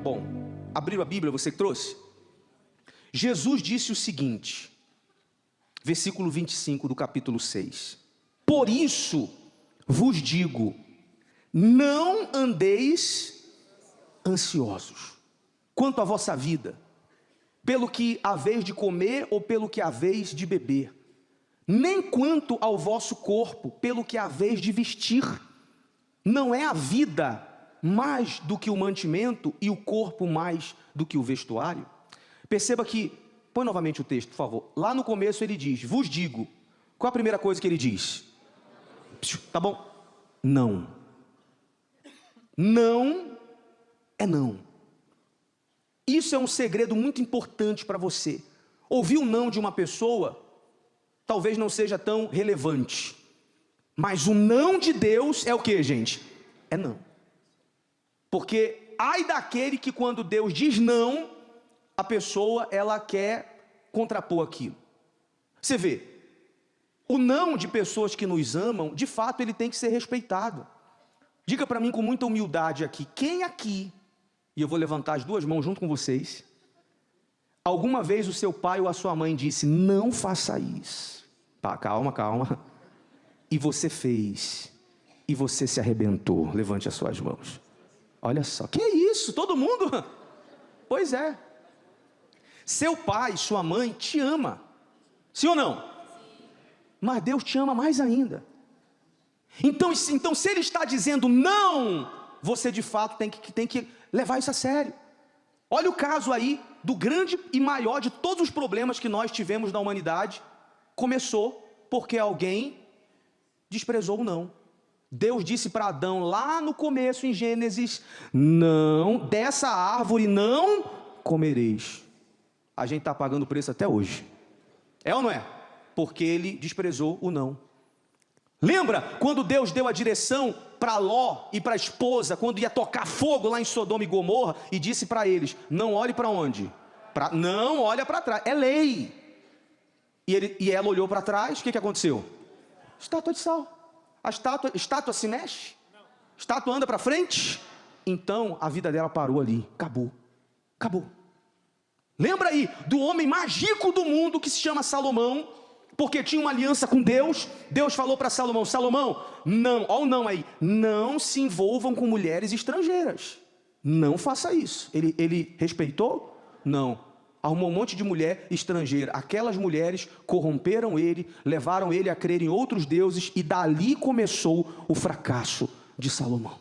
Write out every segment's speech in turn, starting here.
Bom, abriu a Bíblia, você que trouxe? Jesus disse o seguinte, versículo 25 do capítulo 6. Por isso vos digo, não andeis ansiosos quanto à vossa vida, pelo que haveis de comer ou pelo que haveis de beber, nem quanto ao vosso corpo, pelo que haveis de vestir. Não é a vida mais do que o mantimento e o corpo mais do que o vestuário? Perceba que, põe novamente o texto, por favor. Lá no começo ele diz, vos digo. Qual a primeira coisa que ele diz? Tá bom? Não. Não é não. Isso é um segredo muito importante para você. Ouvir o não de uma pessoa talvez não seja tão relevante, mas o não de Deus é o que, gente? É não. Porque ai daquele que quando Deus diz não, a pessoa ela quer contrapor aquilo. Você vê, o não de pessoas que nos amam, de fato ele tem que ser respeitado. Diga para mim com muita humildade aqui, quem aqui, e eu vou levantar as duas mãos junto com vocês, alguma vez o seu pai ou a sua mãe disse, não faça isso. Tá, calma, calma. E você fez. E você se arrebentou. Levante as suas mãos. Olha só. Que é isso? Todo mundo? Pois é. Seu pai, sua mãe te ama. Sim ou não? Mas Deus te ama mais ainda. Então se ele está dizendo não, você de fato tem que levar isso a sério. Olha o caso aí do grande e maior de todos os problemas que nós tivemos na humanidade. Começou porque alguém desprezou o não. Deus disse para Adão lá no começo em Gênesis, não, dessa árvore não comereis. A gente está pagando o preço até hoje. É ou não é? Porque ele desprezou o não. Lembra quando Deus deu a direção para Ló e para a esposa, quando ia tocar fogo lá em Sodoma e Gomorra, e disse para eles, não olhe para onde? Não olha para trás, é lei. E ela olhou para trás, o que aconteceu? Estátua de sal. A estátua se mexe? Estátua anda para frente? Então a vida dela parou ali, acabou. Acabou. Lembra aí do homem mais rico do mundo que se chama Salomão, porque tinha uma aliança com Deus. Deus falou para Salomão, Salomão, não, olha o não aí, não se envolvam com mulheres estrangeiras. Não faça isso. Ele respeitou? Não. Arrumou um monte de mulher estrangeira. Aquelas mulheres corromperam ele, levaram ele a crer em outros deuses, e dali começou o fracasso de Salomão.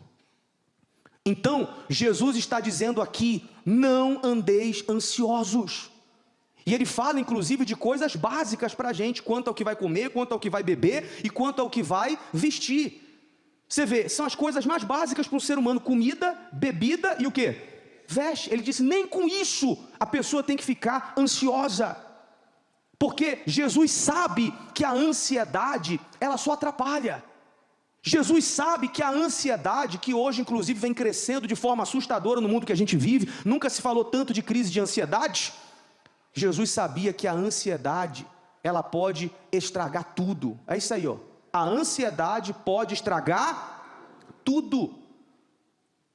Então, Jesus está dizendo aqui, não andeis ansiosos. E ele fala inclusive de coisas básicas para a gente, quanto ao que vai comer, quanto ao que vai beber e quanto ao que vai vestir. Você vê, são as coisas mais básicas para um ser humano, comida, bebida e o quê? Veste. Ele disse, nem com isso a pessoa tem que ficar ansiosa, porque Jesus sabe que a ansiedade, ela só atrapalha. Jesus sabe que a ansiedade, que hoje inclusive vem crescendo de forma assustadora no mundo que a gente vive, nunca se falou tanto de crise de ansiedade. Jesus sabia que a ansiedade, ela pode estragar tudo. É isso aí, ó. A ansiedade pode estragar tudo.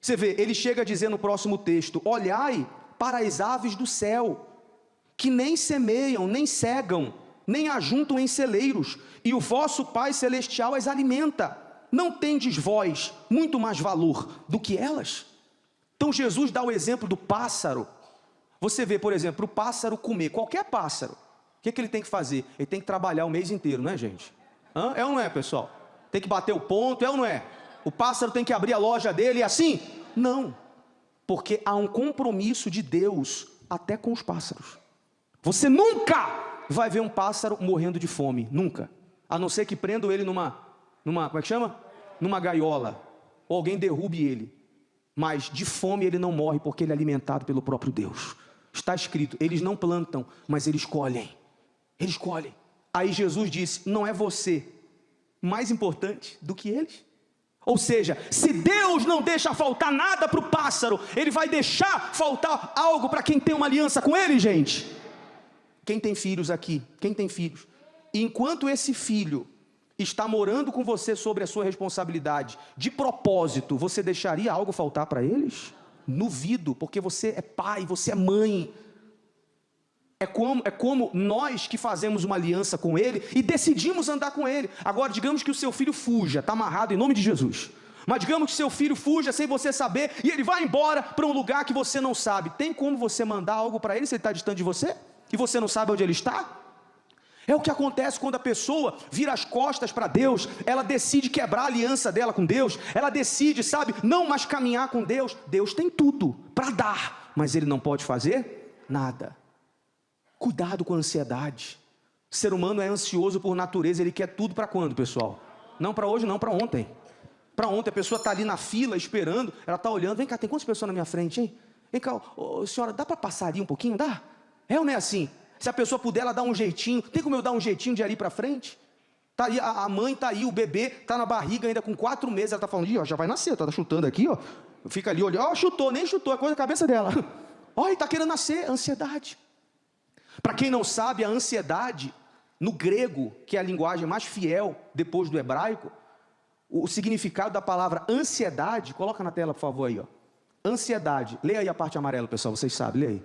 Você vê, ele chega a dizer no próximo texto, olhai para as aves do céu, que nem semeiam, nem cegam, nem ajuntam em celeiros, e o vosso Pai Celestial as alimenta. Não tendes vós muito mais valor do que elas? Então Jesus dá o exemplo do pássaro. Você vê, por exemplo, o pássaro comer, qualquer pássaro, o que ele tem que fazer? Ele tem que trabalhar o mês inteiro, não é, gente? É ou não é, pessoal? Tem que bater o ponto, é ou não é? O pássaro tem que abrir a loja dele e assim? Não, porque há um compromisso de Deus até com os pássaros. Você nunca vai ver um pássaro morrendo de fome, nunca. A não ser que prendam ele numa como é que chama? Numa gaiola, ou alguém derrube ele. Mas de fome ele não morre, porque ele é alimentado pelo próprio Deus. Está escrito, eles não plantam, mas eles colhem. Eles colhem. Aí Jesus disse, não é você mais importante do que eles? Ou seja, se Deus não deixa faltar nada para o pássaro, Ele vai deixar faltar algo para quem tem uma aliança com Ele, gente? Quem tem filhos aqui? Quem tem filhos? E enquanto esse filho está morando com você sobre a sua responsabilidade, de propósito, você deixaria algo faltar para eles? Duvido, porque você é pai, você é mãe. É como nós que fazemos uma aliança com ele e decidimos andar com ele. Agora, digamos que o seu filho fuja, está amarrado em nome de Jesus. Mas digamos que seu filho fuja sem você saber e ele vai embora para um lugar que você não sabe. Tem como você mandar algo para ele se ele está distante de você? E você não sabe onde ele está? É o que acontece quando a pessoa vira as costas para Deus. Ela decide quebrar a aliança dela com Deus. Ela decide, sabe, não mais caminhar com Deus. Deus tem tudo para dar, mas ele não pode fazer nada. Cuidado com a ansiedade. O ser humano é ansioso por natureza. Ele quer tudo para quando, pessoal? Não para hoje, não, para ontem. Para ontem, a pessoa está ali na fila esperando. Ela está olhando, vem cá, tem quantas pessoas na minha frente, hein? Vem cá, senhora, dá para passar ali um pouquinho? Dá? É ou não é assim? Se a pessoa puder, ela dá um jeitinho. Tem como eu dar um jeitinho de ir ali para frente? Tá aí, a mãe está aí, o bebê está na barriga ainda com 4 meses. Ela está falando, ó, já vai nascer, está chutando aqui, ó. Fica ali olhando, ó, chutou, nem chutou, é coisa da cabeça dela. Ó, está querendo nascer, ansiedade. Para quem não sabe, a ansiedade, no grego, que é a linguagem mais fiel depois do hebraico, o significado da palavra ansiedade, coloca na tela, por favor, aí, ó. Ansiedade, leia aí a parte amarela, pessoal, vocês sabem, leia aí.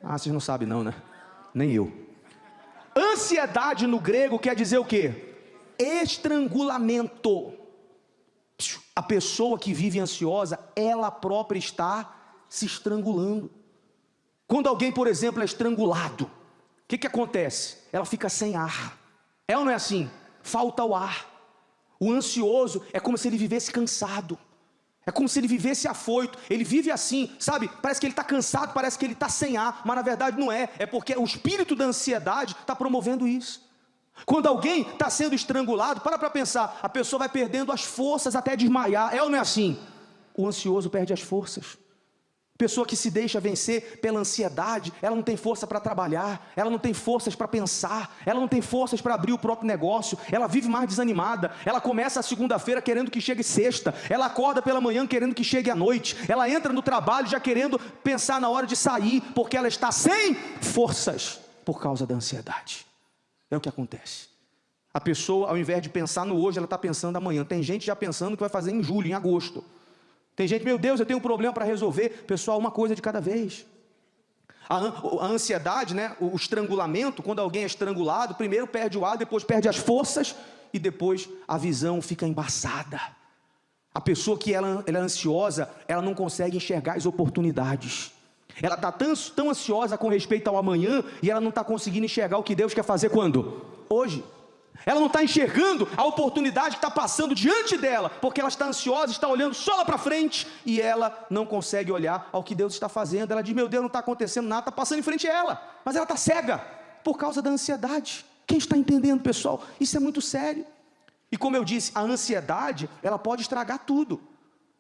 Ah, vocês não sabem não, né? Nem eu. Ansiedade no grego quer dizer o quê? Estrangulamento. A pessoa que vive ansiosa, ela própria está se estrangulando. Quando alguém, por exemplo, é estrangulado, o que acontece? Ela fica sem ar. É ou não é assim? Falta o ar. O ansioso é como se ele vivesse cansado. É como se ele vivesse afoito. Ele vive assim, sabe? Parece que ele está cansado, parece que ele está sem ar. Mas na verdade não é. É porque o espírito da ansiedade está promovendo isso. Quando alguém está sendo estrangulado, para pensar. A pessoa vai perdendo as forças até desmaiar. É ou não é assim? O ansioso perde as forças. Pessoa que se deixa vencer pela ansiedade, ela não tem força para trabalhar, ela não tem forças para pensar, ela não tem forças para abrir o próprio negócio, ela vive mais desanimada, ela começa a segunda-feira querendo que chegue sexta, ela acorda pela manhã querendo que chegue à noite, ela entra no trabalho já querendo pensar na hora de sair, porque ela está sem forças por causa da ansiedade. É o que acontece. A pessoa, ao invés de pensar no hoje, ela está pensando amanhã. Tem gente já pensando que vai fazer em julho, em agosto. Tem gente, meu Deus, eu tenho um problema para resolver. Pessoal, uma coisa de cada vez. A ansiedade, né, o estrangulamento, quando alguém é estrangulado, primeiro perde o ar, depois perde as forças e depois a visão fica embaçada. A pessoa que ela é ansiosa, ela não consegue enxergar as oportunidades. Ela está tão ansiosa com respeito ao amanhã e ela não está conseguindo enxergar o que Deus quer fazer quando? Hoje. Ela não está enxergando a oportunidade que está passando diante dela, porque ela está ansiosa, está olhando só lá para frente, e ela não consegue olhar ao que Deus está fazendo. Ela diz, meu Deus, não está acontecendo nada, está passando em frente a ela, mas ela está cega, por causa da ansiedade. Quem está entendendo, pessoal? Isso é muito sério. E como eu disse, a ansiedade, ela pode estragar tudo.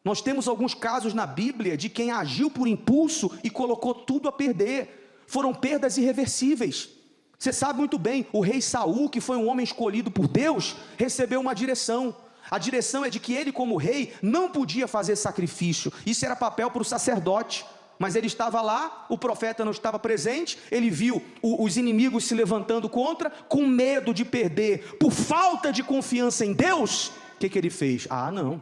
Nós temos alguns casos na Bíblia, de quem agiu por impulso, e colocou tudo a perder. Foram perdas irreversíveis. Você sabe muito bem, o rei Saul, que foi um homem escolhido por Deus, recebeu uma direção. A direção é de que ele, como rei, não podia fazer sacrifício. Isso era papel para o sacerdote. Mas ele estava lá, o profeta não estava presente, ele viu os inimigos se levantando contra, com medo de perder, por falta de confiança em Deus. O que ele fez? Ah, não,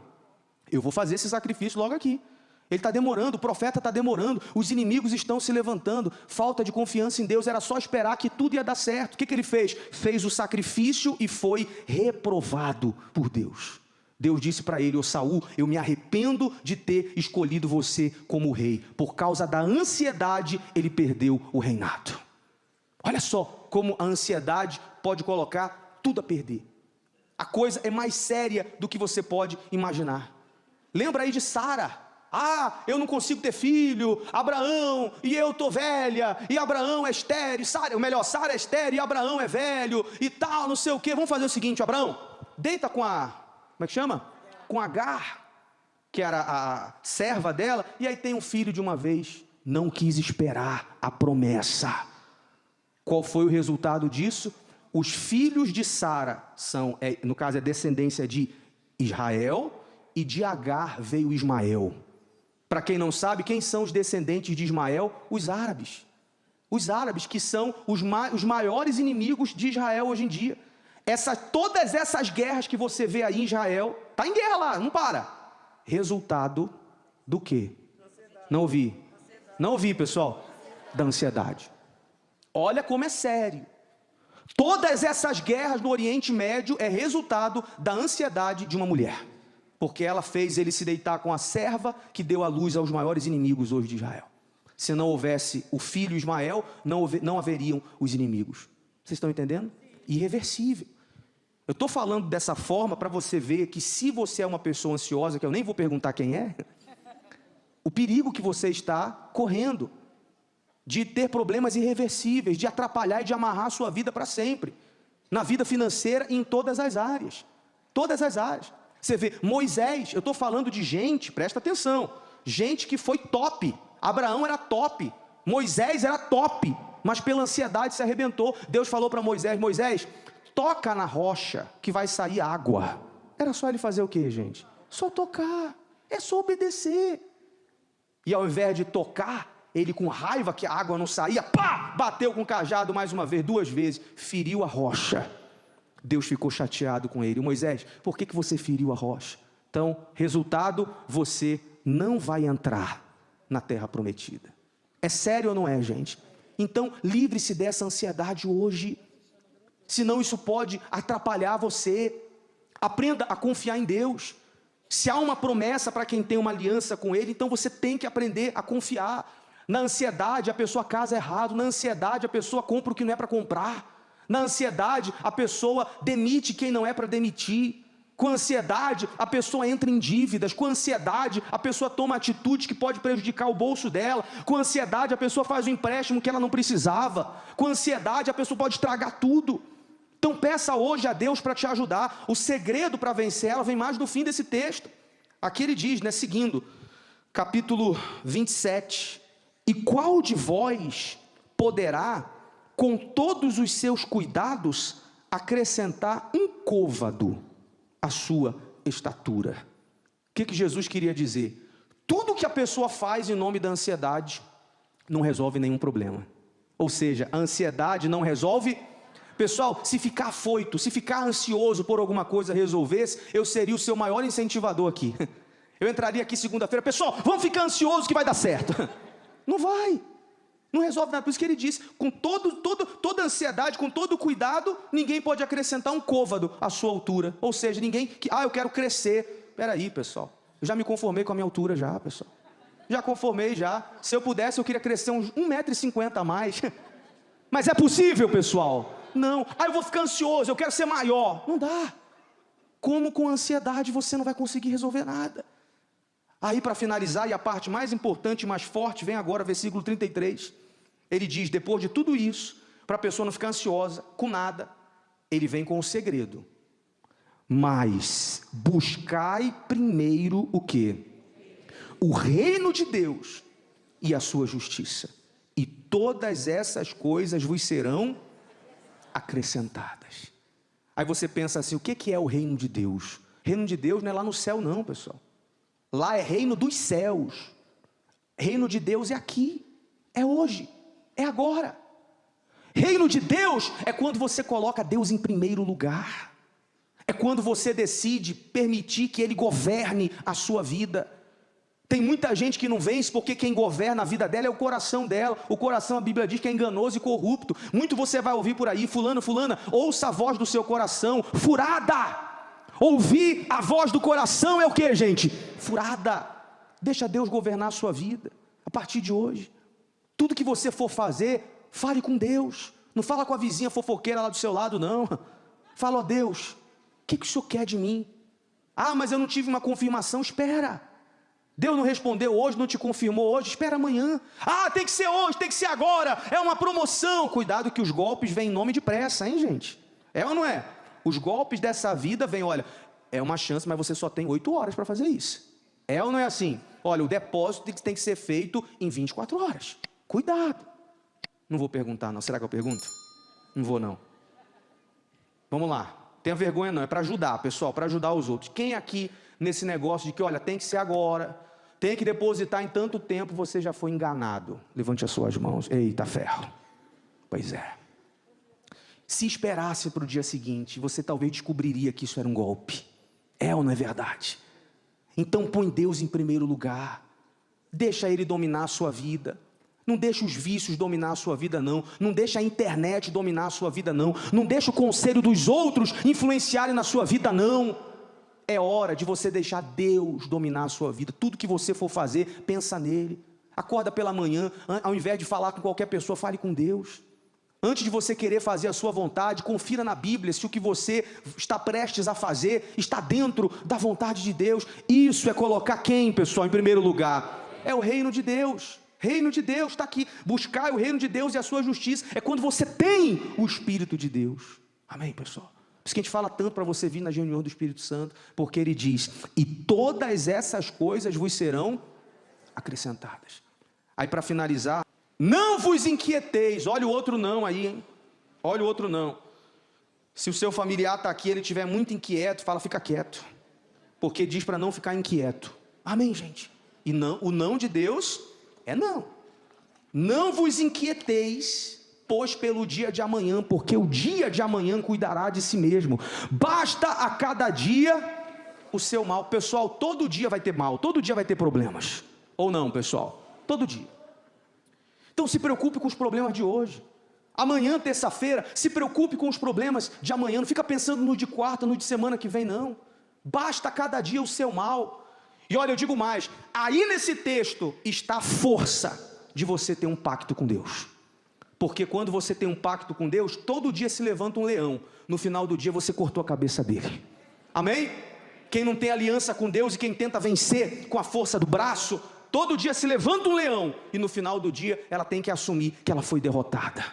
eu vou fazer esse sacrifício logo aqui. Ele está demorando, o profeta está demorando, os inimigos estão se levantando, falta de confiança em Deus, era só esperar que tudo ia dar certo. O que ele fez? Fez o sacrifício e foi reprovado por Deus. Deus disse para ele, Saul, eu me arrependo de ter escolhido você como rei. Por causa da ansiedade, ele perdeu o reinado. Olha só como a ansiedade pode colocar tudo a perder. A coisa é mais séria do que você pode imaginar. Lembra aí de Sara. Ah, eu não consigo ter filho, Abraão, e eu estou velha, e Abraão é estéril, Sara é estéril, e Abraão é velho, e tal, não sei o que. Vamos fazer o seguinte, Abraão, deita com a, como é que chama? Com Agar, que era a serva dela, e aí tem um filho de uma vez. Não quis esperar a promessa. Qual foi o resultado disso? Os filhos de Sara são, no caso é descendência de Israel, e de Agar veio Ismael. Para quem não sabe, quem são os descendentes de Ismael? Os árabes. Os árabes que são os maiores inimigos de Israel hoje em dia. Todas essas guerras que você vê aí em Israel, está em guerra lá, não para. Resultado do quê? Não ouvi. Não ouvi, pessoal. Da ansiedade. Olha como é sério. Todas essas guerras no Oriente Médio é resultado da ansiedade de uma mulher. Porque ela fez ele se deitar com a serva que deu à luz aos maiores inimigos hoje de Israel. Se não houvesse o filho Ismael, não haveriam os inimigos. Vocês estão entendendo? Irreversível. Eu estou falando dessa forma para você ver que se você é uma pessoa ansiosa, que eu nem vou perguntar quem é, o perigo que você está correndo de ter problemas irreversíveis, de atrapalhar e de amarrar a sua vida para sempre, na vida financeira e em todas as áreas. Todas as áreas. Você vê, Moisés, eu estou falando de gente, presta atenção, gente que foi top. Abraão era top, Moisés era top, mas pela ansiedade se arrebentou. Deus falou para Moisés: Moisés, toca na rocha que vai sair água. Era só ele fazer o que, gente? Só tocar, é só obedecer. E ao invés de tocar, ele com raiva que a água não saía, pá, bateu com o cajado mais uma vez, 2 vezes, feriu a rocha. Deus ficou chateado com ele. Moisés, por que você feriu a rocha? Então, resultado, você não vai entrar na terra prometida. É sério ou não é, gente? Então, livre-se dessa ansiedade hoje, senão isso pode atrapalhar você. Aprenda a confiar em Deus. Se há uma promessa para quem tem uma aliança com Ele, então você tem que aprender a confiar. Na ansiedade, a pessoa casa errado. Na ansiedade, a pessoa compra o que não é para comprar. Na ansiedade, a pessoa demite quem não é para demitir. Com ansiedade, a pessoa entra em dívidas. Com ansiedade, a pessoa toma atitude que pode prejudicar o bolso dela. Com ansiedade, a pessoa faz um empréstimo que ela não precisava. Com ansiedade, a pessoa pode estragar tudo. Então peça hoje a Deus para te ajudar. O segredo para vencer ela vem mais no fim desse texto. Aqui ele diz, né, seguindo, capítulo 27. E qual de vós poderá, com todos os seus cuidados, acrescentar um côvado à sua estatura? O que Jesus queria dizer? Tudo que a pessoa faz em nome da ansiedade não resolve nenhum problema. Ou seja, a ansiedade não resolve. Pessoal, se ficar afoito, se ficar ansioso por alguma coisa resolvesse, eu seria o seu maior incentivador aqui. Eu entraria aqui segunda-feira, pessoal, vamos ficar ansioso que vai dar certo. Não vai, não resolve nada. Por isso que ele disse, com toda ansiedade, com todo cuidado, ninguém pode acrescentar um côvado à sua altura. Ou seja, ninguém que, eu quero crescer. Espera aí, pessoal, eu já me conformei com a minha altura já, pessoal. Já conformei já. Se eu pudesse, eu queria crescer uns 1,50 m a mais. Mas é possível, pessoal? Não. Eu vou ficar ansioso, eu quero ser maior. Não dá. Como com ansiedade você não vai conseguir resolver nada. Aí para finalizar, e a parte mais importante e mais forte, vem agora versículo 33. Ele diz, depois de tudo isso, para a pessoa não ficar ansiosa com nada, ele vem com o segredo. Mas buscai primeiro o quê? O reino de Deus e a sua justiça. E todas essas coisas vos serão acrescentadas. Aí você pensa assim, o que é o reino de Deus? Reino de Deus não é lá no céu não, pessoal. Lá é reino dos céus. Reino de Deus é aqui, é hoje, é agora. Reino de Deus é quando você coloca Deus em primeiro lugar. É quando você decide permitir que Ele governe a sua vida. Tem muita gente que não vence porque quem governa a vida dela é o coração dela. O coração, a Bíblia diz que é enganoso e corrupto. Muito você vai ouvir por aí, fulano, fulana, ouça a voz do seu coração, furada. Ouvir a voz do coração é o que, gente? Furada. Deixa Deus governar a sua vida, a partir de hoje. Tudo que você for fazer, fale com Deus. Não fala com a vizinha fofoqueira lá do seu lado, não. Fala, ó Deus, o que o Senhor quer de mim? Mas eu não tive uma confirmação. Espera. Deus não respondeu hoje, não te confirmou hoje, espera amanhã. Tem que ser hoje, tem que ser agora, é uma promoção. Cuidado que os golpes vêm em nome de pressa, hein, gente? É ou não é? Os golpes dessa vida vêm, olha, é uma chance, mas você só tem 8 horas para fazer isso. É ou não é assim? Olha, o depósito tem que ser feito em 24 horas. Cuidado. Não vou perguntar não, será que eu pergunto? Não vou não. Vamos lá, tenha vergonha não, é para ajudar, pessoal, para ajudar os outros. Quem aqui, nesse negócio de que, olha, tem que ser agora, tem que depositar em tanto tempo, você já foi enganado? Levante as suas mãos. Eita ferro. Pois é. Se esperasse para o dia seguinte, você talvez descobriria que isso era um golpe. É ou não é verdade? Então põe Deus em primeiro lugar. Deixa Ele dominar a sua vida. Não deixa os vícios dominar a sua vida, não. Não deixa a internet dominar a sua vida, não. Não deixa o conselho dos outros influenciarem na sua vida, não. É hora de você deixar Deus dominar a sua vida. Tudo que você for fazer, pensa nele. Acorda pela manhã, ao invés de falar com qualquer pessoa, fale com Deus. Antes de você querer fazer a sua vontade, confira na Bíblia se o que você está prestes a fazer está dentro da vontade de Deus. Isso é colocar quem, pessoal, em primeiro lugar? É o reino de Deus. Reino de Deus está aqui. Buscar o reino de Deus e a sua justiça. É quando você tem o Espírito de Deus. Amém, pessoal? Por isso que a gente fala tanto para você vir na reunião do Espírito Santo, porque ele diz: e todas essas coisas vos serão acrescentadas. Aí, para finalizar, não vos inquieteis. Olha o outro não aí, hein? Olha o outro não. Se o seu familiar está aqui, ele estiver muito inquieto, fala: fica quieto, porque diz para não ficar inquieto. Amém, gente? E não, o não de Deus é não. Não vos inquieteis, pois pelo dia de amanhã, porque o dia de amanhã cuidará de si mesmo. Basta a cada dia o seu mal. Pessoal, todo dia vai ter mal, todo dia vai ter problemas. Ou não, pessoal? Todo dia. Então se preocupe com os problemas de hoje. Amanhã, terça-feira, se preocupe com os problemas de amanhã. Não fica pensando no de quarta, no de semana que vem, não. Basta a cada dia o seu mal. E olha, eu digo mais, aí nesse texto está a força de você ter um pacto com Deus. Porque quando você tem um pacto com Deus, todo dia se levanta um leão. No final do dia você cortou a cabeça dele. Amém? Quem não tem aliança com Deus e quem tenta vencer com a força do braço, todo dia se levanta um leão e no final do dia ela tem que assumir que ela foi derrotada.